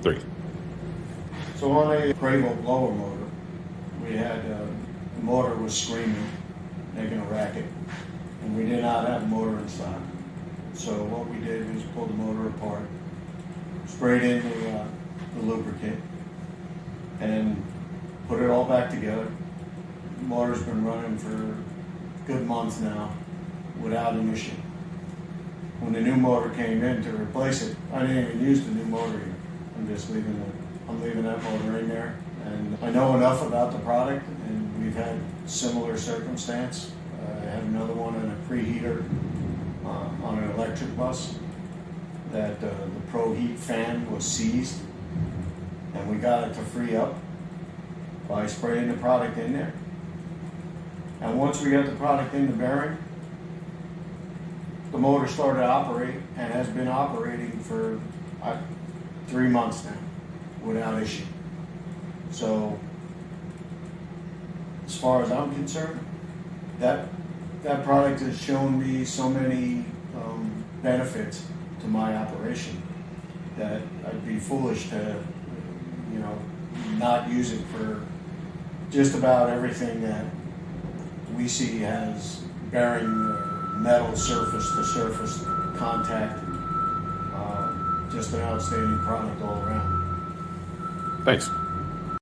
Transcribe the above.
3. So on a Crable blower motor, we had the motor was screaming, making a racket, and we did not have a motor in stock. So what we did was pull the motor apart, sprayed in the lubricant, and put it all back together. The motor's been running for a good month now without an issue. When the new motor came in to replace it, I didn't even use the new motor here. I'm just leaving that motor in there. And I know enough about the product, and we've had similar circumstance. I had another one in a preheater on an electric bus that the Pro Heat fan was seized, and we got it to free up by spraying the product in there. And once we got the product in the bearing, the motor started to operate and has been operating for 3 months now without issue. So as far as I'm concerned, that product has shown me so many benefits to my operation that I'd be foolish to, not use it for just about everything that we see has bearing metal surface to surface contact. Just an outstanding product all around. Thanks.